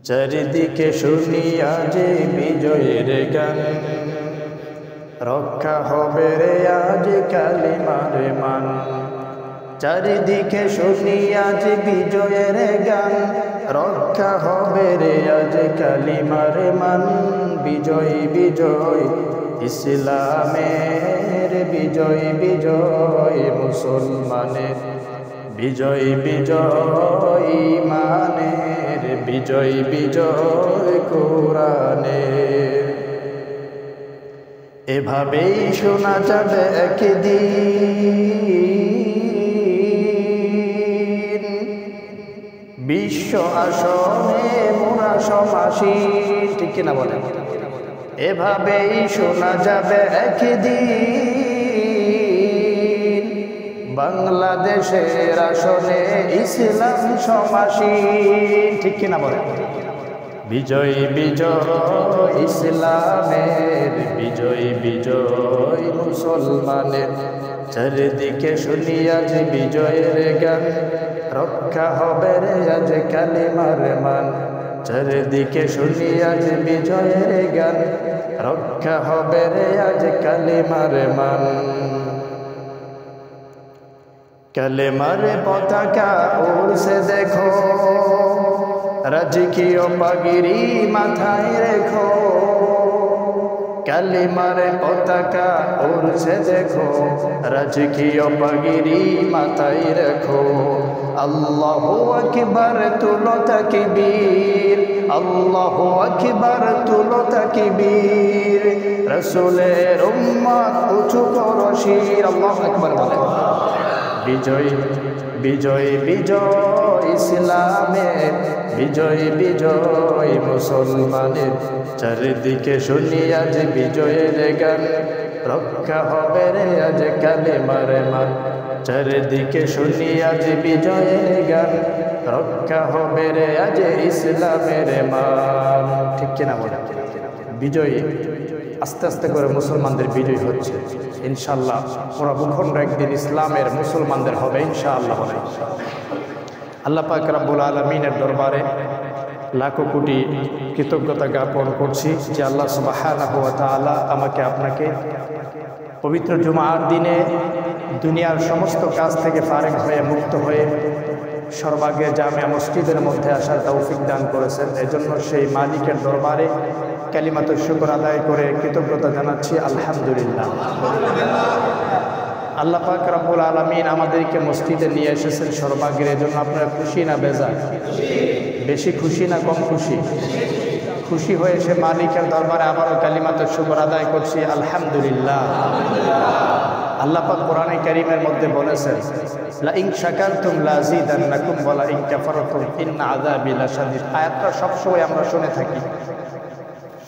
চারিদিকে শুনি আজ বিজয়ের গান, রক্ষা হবে রে আজ কালিমার মান। চারিদিকে শুনি আজ বিজয়ের গান, রক্ষা হবে রে আজ কালিমার মান। বিজয় বিজয় ইসলামের, বিজয় বিজয় মুসলমানের, বিজয় বিজয় ইমানের, বিজয় বিজয় কোরআনের। এভাবেই শোনা যাবে একদিন বিশ্ব আসনে মোরা সমাসীন, ঠিক কিনা বলেন? এভাবেই শোনা যাবে একদিন বাংলাদেশের আসনে ইসলাম সমাসীন, ঠিক কিনা বলেন? বিজয় বিজয় ইসলামের, বিজয় বিজয় মুসলমানের। চারিদিকে শুনি আজ বিজয়ের গান, রক্ষা হবে রে আজ কালিমার মান। চারিদিকে শুনি আজ বিজয়ের গান, রক্ষা হবে রে আজ কালিমার মান। কালেমার পতাকা উড়ছে দেখো, রাজকীয় পাগড়ি মাথায় রেখো। কালেমার পতাকা উড়ছে দেখো, রাজকীয় পাগড়ি মাথায় রেখো। আল্লাহু আকবার তুলো তাকবীর, আল্লাহু আকবার তুলো তাকবীর। রাসূলের উম্মত উঁচু করো শির, আল্লাহু আকবার বলে। বিজয় বিজয় বিজয় ইসলামের, বিজয় বিজয় মুসলমানের। চারিদিকে শুনি আজ বিজয়ের গান, রক্ষা হবে রে আজ কালিমার মান। চারিদিকে শুনি আজ বিজয়ের গান, রক্ষা হবে রে আজ ইসলামের মান, ঠিক কিনা বলেন? বিজয় আস্তে আস্তে করে মুসলমানদের বিজয় হচ্ছে ইনশাআল্লাহ। পুরা ভূখণ্ড একদিন ইসলামের মুসলমানদের হবে ইনশাআল্লাহ। আল্লাহ পাক রব্বুল আলামিনের দরবারে লাখো কোটি কৃতজ্ঞতা জ্ঞাপন করছি যে আল্লাহ সুবহানাহু ওয়া তাআলা আমাকে আপনাকে পবিত্র জুমার দিনে দুনিয়ার সমস্ত কাজ থেকে ফারেক হয়ে মুক্ত হয়ে সর্বাগ্রে জামিয়া মসজিদের মধ্যে আসার তৌফিক দান করেছেন। এজন্য সেই মালিকের দরবারে কালিমাতুশ শুকর আদায় করে কৃতজ্ঞতা জানাচ্ছি আলহামদুলিল্লাহ। আল্লাহ পাক রব্বুল আলামিন আমাদেরকে মসজিদে নিয়ে এসেছেন সর্বাগ্রে, এজন্য আপনারা খুশি না বেজার? বেশি খুশি না কম খুশি? খুশি হয়ে সে মালিকের দরবারে আবারও কালিমাতুশ শুকর আদায় করছি আলহামদুলিল্লাহ। আল্লাহ পাক কোরআনে কারীমের মধ্যে বলেছেন, লা ইন শাকারতুম লাযীদান্নাকুম ওয়া লা ইন কাফারতুম ইন্না আযাবি লাশাদীদ। আয়াতটা সবসময় আমরা শুনে থাকি,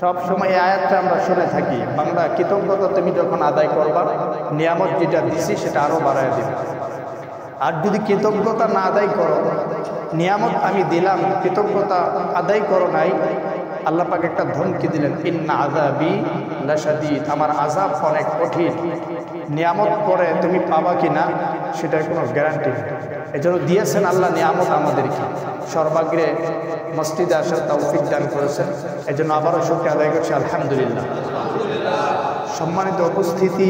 সবসময় এই আয়াতটা আমরা শুনে থাকি। বাংলা কৃতজ্ঞতা তুমি যখন আদায় করবা, নিয়ামত যেটা দিছি সেটা আরও বাড়ায় দিবে। আর যদি কৃতজ্ঞতা না আদায় করো, নিয়ামত আমি দিলাম, কৃতজ্ঞতা আদায় করো নাই, আল্লাহ পাক একটা ধমকি দিলেন, ইন্না আযাবি লাশাদীদ, আমার আযাব অনেক কঠিন। নিয়ামত পরে তুমি পাবা কি না সেটার কোনো গ্যারান্টি নেই। এজন্য দিয়েছেন আল্লাহ নিয়ামত আমাদেরকে, সর্বাগ্রে মসজিদে আসার তৌফিক দান করেছেন। এজন্য আবারও শুকরিয়া আদায় করছি আলহামদুলিল্লাহ। সম্মানিত উপস্থিতি,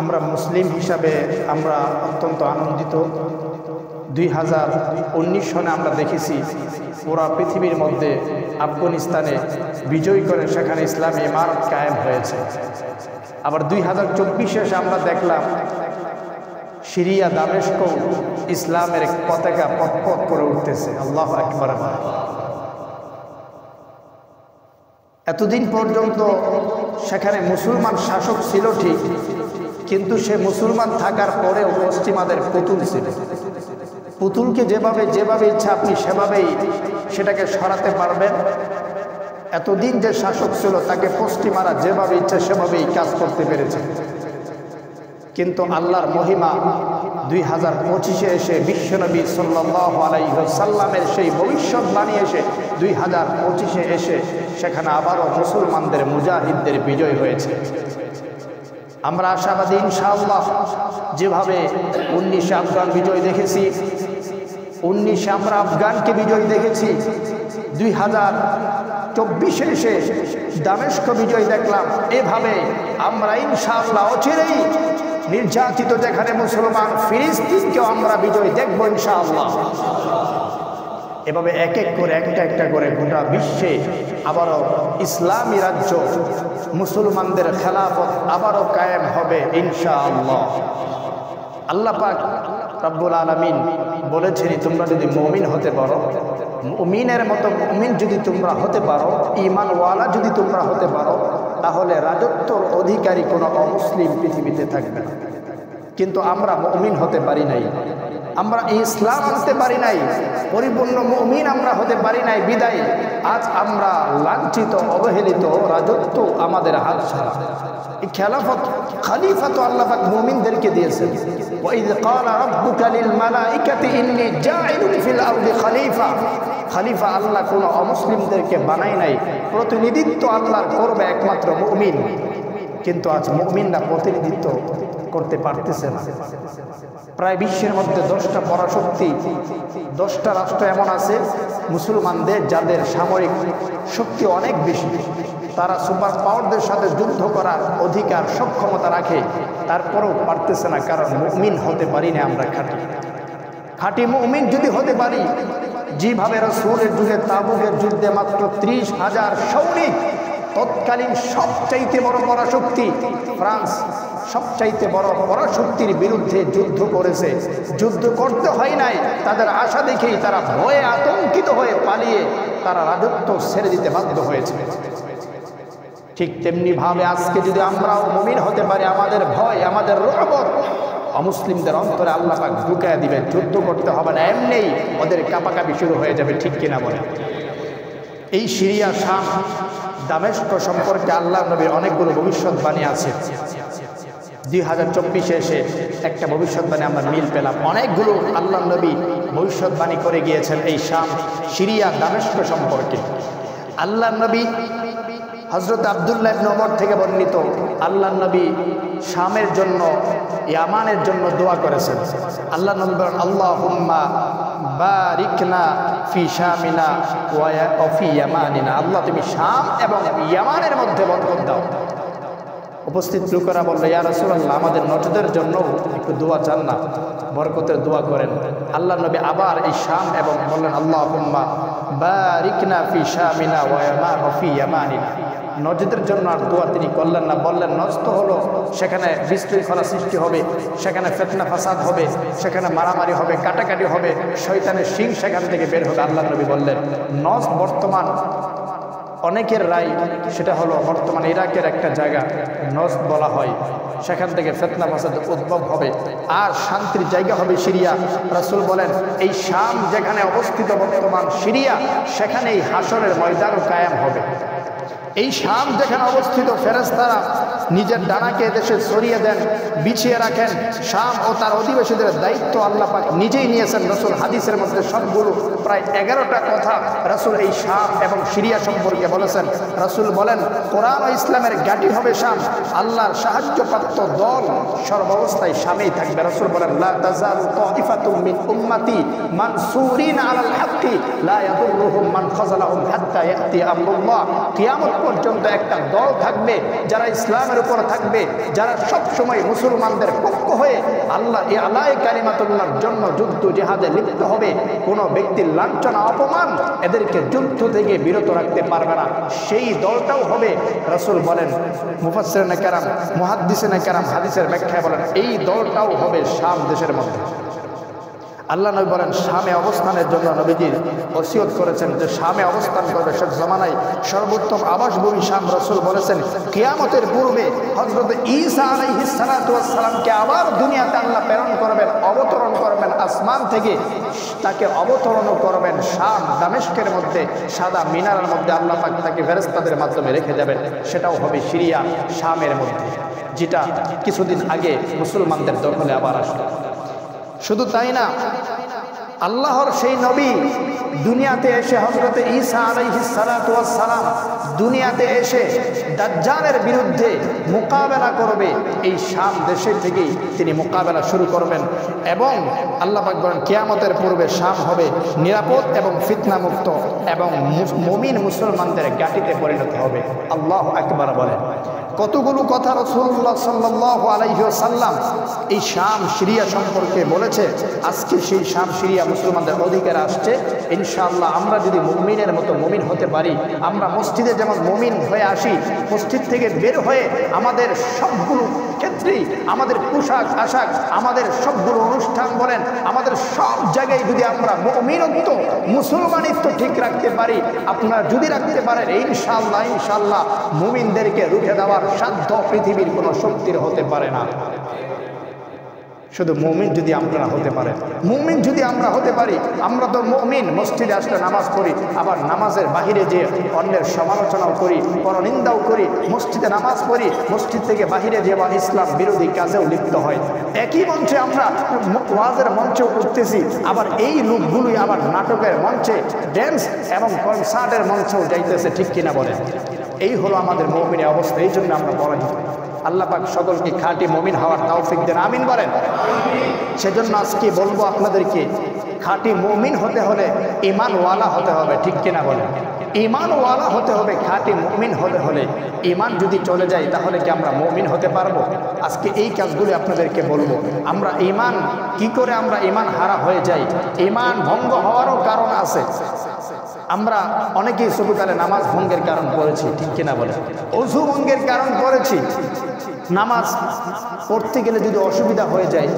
আমরা মুসলিম হিসাবে আমরা অত্যন্ত আনন্দিত। 2019 সনে আমরা দেখেছি পুরা পৃথিবীর মধ্যে আফগানিস্তানে বিজয় করে সেখানে ইসলামী ইমারত কায়েম হয়েছে। আবার 2024 এসে আমরা দেখলাম সিরিয়া দামেস্ক ইসলামের পতাকা পথ করে উঠতেছে। আল্লাহু আকবার। এতদিন পর্যন্ত সেখানে মুসলমান শাসক ছিল ঠিক, কিন্তু সে মুসলমান থাকার পরেও পশ্চিমাদের পুতুল ছিল। পুতুলকে যেভাবে ইচ্ছা আপনি সেভাবেই সেটাকে সরাতে পারবেন। এতদিন যে শাসক ছিল তাকে পশ্চিমারা যেভাবে ইচ্ছা সেভাবেই কাজ করতে পেরেছে। কিন্তু আল্লাহর মহিমা 2025-এ এসে বিশ্বনবী সাল্লাল্লাহু আলাইহি ওয়াসাল্লামের সেই ভবিষ্যৎবাণী এসে 2025-এ এসে সেখানে আবারও মুসলমানদের মুজাহিদদের বিজয় হয়েছে। আমরা আশাবাদী ইনশাআল্লাহ। যেভাবে 19 আফগান বিজয় দেখেছি, 19 আমরা আফগানকে বিজয় দেখেছি, 2024 এসে দামেস্ক বিজয় দেখলাম। এভাবে আমরা ইনশাআল্লাহ অচিরেই নির্যাতিত যেখানে মুসলমান ফিলিস্তিনকেও আমরা বিজয় দেখব ইনশাআল্লাহ। এভাবে এক এক করে একটা করে গোটা বিশ্বে আবারও ইসলামী রাজ্য মুসলমানদের খেলাফত আবারও কায়েম হবে ইনশাআল্লাহ। আল্লাহ পাক রব্বুল আলামিন বলেছেন, তোমরা যদি মুমিন হতে পারো, মুমিনের মতো মুমিন যদি তোমরা হতে পারো, ঈমানওয়ালা যদি তোমরা হতে পারো, তাহলে রাজত্বর অধিকারী কোনো অমুসলিম পৃথিবীতে থাকবে না। কিন্তু আমরা মুমিন হতে পারি নাই, আমরা ইসলাম আনতে পারি নাই, পরিপূর্ণ মুমিন আমরা হতে পারি নাই। বিদায় আজ আমরা লাঞ্ছিত, অবহেলিত, রাজত্ব আমাদের হাত ছাড়া। এই খেলাফত খলিফা তো আল্লাহ পাক মুমিনদেরকে দিয়েছেন। ওয়াইদ ক্বালা রাব্বুকা লিল মালাইকাতি ইন্নী জাইলুন ফিল আরদি খলিফা। খলিফা আল্লাহ কোনো অমুসলিমদেরকে বানায় নাই, প্রতিনিধিত্ব আল্লাহর করবে একমাত্র মুমিন। কিন্তু আজ মুমিনরা প্রতিনিধিত্ব করতে পারতেছে না। প্রায় বিশ্বের মধ্যে 10টা পরাশক্তি, 10টা রাষ্ট্র এমন আছে মুসলমানদের যাদের সামরিক শক্তি অনেক বেশি, তারা সুপার পাওয়ারদের সাথে যুদ্ধ করার অধিকার সক্ষমতা রাখে, তারপরেও পারতেছে না। কারণ মুমিন হতে পারি না আমরা। খাঁটি মুমিন যদি হতে পারি, যেভাবে রাসূলের যুগে তাবুকের যুদ্ধে মাত্র 30,000 সৈনিক, তৎকালীন সবচাইতে বড় পরাশক্তি ফ্রান্স সবচাইতে বড় পরাশক্তির বিরুদ্ধে যুদ্ধ করেছে। যুদ্ধ করতে হয় নাই, তাদের আশা দেখেই তারা ভয়ে আতঙ্কিত হয়ে পালিয়ে তারা রাজত্ব ছেড়ে দিতে বাধ্য হয়েছে। ঠিক তেমনি ভাবে আজকে যদি আমরাও মুমিন হতে পারি, আমাদের ভয়, আমাদের রহমত অমুসলিমদের অন্তরে আল্লাহ পাক ঢুকায় দিবে। যুদ্ধ করতে হবে না, এমনিই ওদের কাঁপাকাঁপি শুরু হয়ে যাবে। ঠিক কিনা বলে? এই সিরিয়া, শাম, দামেস্ক সম্পর্কে আল্লাহ নবীর অনেকগুলো ভবিষ্যৎবাণী আছে। 2024 এসে একটা ভবিষ্যৎবাণী আমরা মিল পেলাম। অনেকগুলো আল্লাহ নবী ভবিষ্যৎবাণী করে গিয়েছেন এই শাম, সিরিয়া, দামেস্ক সম্পর্কে। আল্লাহ নবী হযরত আব্দুল্লাহ ইবনে ওমর থেকে বর্ণিত, আল্লাহ নবী শামের জন্য, ইয়ামানের জন্য দোয়া করেছেন। আল্লাহ নবী বলেন, আল্লাহুম্মা বারিকনা ফি শামিনা ওয়া ফি ইয়ামানিনা। আল্লাহ তুমি শাম এবং ইয়ামানের মধ্যে বরকত দাও। উপস্থিত লোকেরা বলল, ইয়া রাসূলুল্লাহ, আমাদের নজদের জন্য একটু দোয়া চান না, বরকতের দোয়া করেন। আল্লাহ নবী আবার এই শাম এবং বললেন, আল্লাহুম্মা বারিকনা ফি শামিনা ওয়া ফি ইয়ামানিনা। নজদের জন্য আর দোয়া তিনি করলেন না। বললেন, নজদ হলো সেখানে বিশৃঙ্খলা সৃষ্টি হবে, সেখানে ফিতনা ফাসাদ হবে, সেখানে মারামারি হবে, কাটাকাটি হবে, শয়তানের শিং সেখান থেকে বের হবে। আল্লাহ নবী বললেন, নজদ বর্তমান অনেকের রায় সেটা হলো বর্তমানে ইরাকের একটা জায়গা নজদ বলা হয়, সেখান থেকে ফিতনা ফাসাদ উদ্ভব হবে। আর শান্তির জায়গা হবে সিরিয়া। রাসূল বলেন, এই শাম যেখানে অবস্থিত বর্তমান সিরিয়া, সেখানেই হাসরের ময়দানও কায়েম হবে। এই শাম যেখানে অবস্থিত, ফেরেশতারা নিজের ডানাকে দেশে ছড়িয়ে দেন, বিছিয়ে রাখেন। শাম ও তার অধিবাসীদের দায়িত্ব আল্লাহ পাক নিজেই নিয়েছেন। রাসূল হাদিসের মধ্যে সবগুলো প্রায় 11টা কথা রাসূল এই শাম এবং সিরিয়া সম্পর্কে বলেছেন। রাসূল বলেন, কোরআন ও ইসলামের ঘাঁটি হবে শাম, আল্লাহর সাহায্যপ্রাপ্ত দল সর্বাবস্থায় শামেই থাকবে। রাসূল বলেন, লা তাযালু তাইফাতুম মিন উম্মতি মানসুরিনা আলাল হাক্কি লা ইয়াদুররুহুম মান খাযালাহুম হাত্তা ইয়াতি আমরুল্লাহ। কিয়ামত পর্যন্ত একটা দল থাকবে যারা ইসলামের উপর থাকবে, যারা সব সময় মুসলমানদের পক্ষ হয়ে আল্লাহ আলায়ে কালিমাতুল্লাহর জন্য যুদ্ধ জিহাদে লিপ্ত হবে। কোনো ব্যক্তির লাঞ্ছনা, অপমান এদেরকে যুদ্ধ থেকে বিরত রাখতে পারবে না। সেই দলটাও হবে, রাসূল বলেন, মুফাসসিরিনে কেরাম, মুহাদ্দিসিনে কেরাম হাদিসের ব্যাখ্যায় বলেন, এই দলটাও হবে শাম দেশের মধ্যে। আল্লাহ নবী বলেন, শামে অবস্থানের জন্য নবীজি ওসিয়ত করেছেন যে শামে অবস্থান করবে। শেষ জামানায় সর্বোত্তম আবাসভূমি শাম। রাসূল বলেছেন, কিয়ামতের পূর্বে হযরত ঈসা আলাইহিস সালাতু ওয়াস সালামকে আবার দুনিয়াতে আল্লাহ প্রেরণ করবেন, অবতরণ করবেন আসমান থেকে। তাকে অবতরণ করবেন শাম, দামেস্কের মধ্যে, সাদা মিনারের মধ্যে আল্লাহ পাক তাকে ফেরেশতাদের মাধ্যমে রেখে যাবেন। সেটাও হবে সিরিয়া, শামের মধ্যে, যেটা কিছুদিন আগে মুসলমানদের দখলে আবার আসলো। শুধু তাই না, আল্লাহর সেই নবী দুনিয়াতে এসে হযরত ঈসা আলাইহিস সালাতু ওয়াস সালাম দুনিয়াতে এসে দাজ্জালের বিরুদ্ধে মোকাবেলা করবে। এই শাম দেশে থেকেই তিনি মোকাবেলা শুরু করবেন এবং আল্লাহ পাক বলেন কিয়ামতের পূর্বে শাম হবে নিরাপদ এবং ফিতনা মুক্ত এবং মুমিন মুসলমানদের ঘাঁটিতে পরিণত হবে। আল্লাহু আকবার বলেন। কতগুলো কথা রাসূলুল্লাহ সাল্লাল্লাহু আলাইহি ওয়াসাল্লাম এই শাম সিরিয়া সম্পর্কে বলেছে। আজকে সেই শাম সিরিয়া মুসলমানদের অধিকার আসছে। ইনশাআল্লাহ আমরা যদি মুমিনের মতো মুমিন হতে পারি, আমরা মসজিদে যেমন মুমিন হয়ে আসি, মসজিদ থেকে বের হয়ে আমাদের সবগুলো ক্ষেত্রেই আমাদের পোশাক আশাক আমাদের সবগুলো অনুষ্ঠান বলেন আমাদের সব জায়গায় যদি আমরা মুমিনত্ব মুসলমানিত্ব ঠিক রাখতে পারি, আপনারা যদি রাখতে পারেন ইনশাআল্লাহ ইনশাআল্লাহ মুমিনদেরকে রুখে দেওয়ার সাধ্য পৃথিবীর কোনো শক্তির হতে পারে না। শুধু মুমিন যদি আপনারা হতে পারেন, মুমিন যদি আমরা হতে পারি। আমরা তো মুমিন, মসজিদে আসলে নামাজ পড়ি, আবার নামাজের বাহিরে যে অন্যের সমালোচনাও করি, পরনিন্দাও করি। মসজিদে নামাজ পড়ি, মসজিদ থেকে বাহিরে যে আবার ইসলাম বিরোধী কাজেও লিপ্ত হয়। একই মঞ্চে আমরা ওয়াজের মঞ্চেও উঠতেছি, আবার এই লোকগুলোই আবার নাটকের মঞ্চে ড্যান্স এবং কনসার্টের মঞ্চেও যাইতেছে, ঠিক কিনা বলেন? এই হলো আমাদের মুমিনের অবস্থা। এই জন্য আমরা পরাজিত। আল্লাহ পাক সকলকে খাঁটি মুমিন হওয়ার তৌফিক দেন, আমিন বলেন। সেজন্য আজকে বলবো আপনাদেরকে, খাঁটি মুমিন হতে হলে ঈমানওয়ালা হতে হবে, ঠিক কিনা বলেন? ঈমানওয়ালা হতে হবে, খাঁটি মুমিন হতে হলে। ঈমান যদি চলে যায় তাহলে কি আমরা মুমিন হতে পারবো? আজকে এই কাজগুলি আপনাদেরকে বলবো। আমরা ঈমান কি করে আমরা ঈমান হারা হয়ে যাই, ঈমান ভঙ্গ হওয়ারও কারণ আছে। আমরা অনেকেই ছোটকালে নামাজ ভঙ্গের কারণ পড়েছি, ঠিক কিনা বলে? অজু ভঙ্গের কারণ পড়েছি। নামাজ পড়তে গেলে যদি অসুবিধা হয়ে যায়,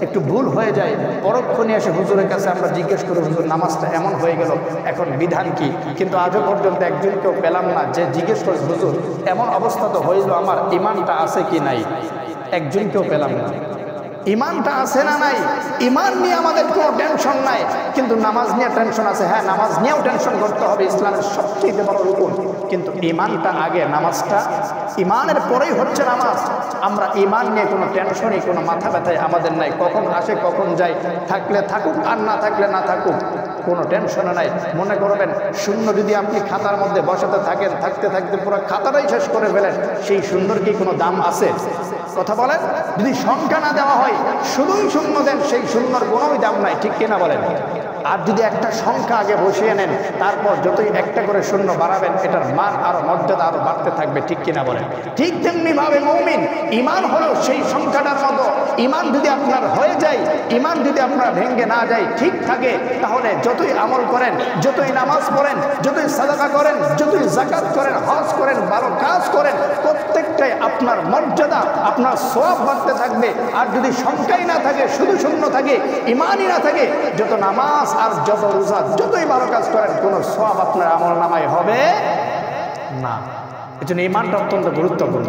একটু ভুল হয়ে যায়, পরক্ষণে এসে হুজুরের কাছে আমরা জিজ্ঞেস করি, হুজুর নামাজটা এমন হয়ে গেল, এখন বিধান কি? কিন্তু আজও পর্যন্ত একজনকেও পেলাম না যে জিজ্ঞেস করে, হুজুর এমন অবস্থা তো হইল, আমার ঈমানটা আছে কি নাই? একজনকেও পেলাম না। ঈমানটা আছে না নাই? ঈমান নিয়ে আমাদের কোনো টেনশন নাই, কিন্তু নামাজ নিয়ে টেনশন আছে। হ্যাঁ, নামাজ নিয়েও টেনশন করতে হবে, ইসলামের সবচেয়ে বড় রুকুন। কিন্তু ঈমানটা আগে, নামাজটা ঈমানের পরেই হচ্ছে নামাজ। আমরা ঈমান নিয়ে কোনো টেনশনই, কোনো মাথা ব্যথায় আমাদের নাই। কখন আসে কখন যায়, থাকলে থাকুক আর না থাকলে না থাকুক, কোনো টেনশনও নাই। মনে করবেন শূন্য যদি আপনি খাতার মধ্যে বসাতে থাকেন, থাকতে থাকতে পুরো খাতাটাই শেষ করে ফেলেন, সেই শূন্যর কি কোনো দাম আছে? কথা বলেন। যদি সংখ্যা না দেওয়া হয়, শুধুই শূন্য দেন, সেই শূন্যর কোনোই দাম নাই, ঠিক কিনা বলেন? আর যদি একটা সংখ্যা আগে বসিয়ে নেন, তারপর যতই একটা করে শূন্য বাড়াবেন, এটার মান আরো মর্যাদা আরো বাড়তে থাকবে, ঠিক কিনা বলেন? ঠিক তেমনি ভাবে মুমিন, ঈমান হলো সেই সংখ্যাটার মতো। ঈমান যদি আপনার হয়ে যায়, ঈমান যদি আপনার ভেঙ্গে না যায়, ঠিক থাকে, তাহলে যতই আমল করেন, যতই নামাজ পড়েন, যতই সাদাকা করেন, যতই যাকাত করেন, হজ করেন, ভালো কাজ করেন, প্রত্যেকটাই আপনার মর্যাদা, আপনার সওয়াব বাড়তে থাকবে। আর যদি সংখ্যাই না থাকে, শুধু শূন্য থাকে, ঈমানই না থাকে, যত নামাজ আর যত রোজা, যতই ভালো কাজ করেন, কোনো সওয়াব আপনার আমলনামায় হবে না। এজন্য ঈমানটা অত্যন্ত গুরুত্বপূর্ণ।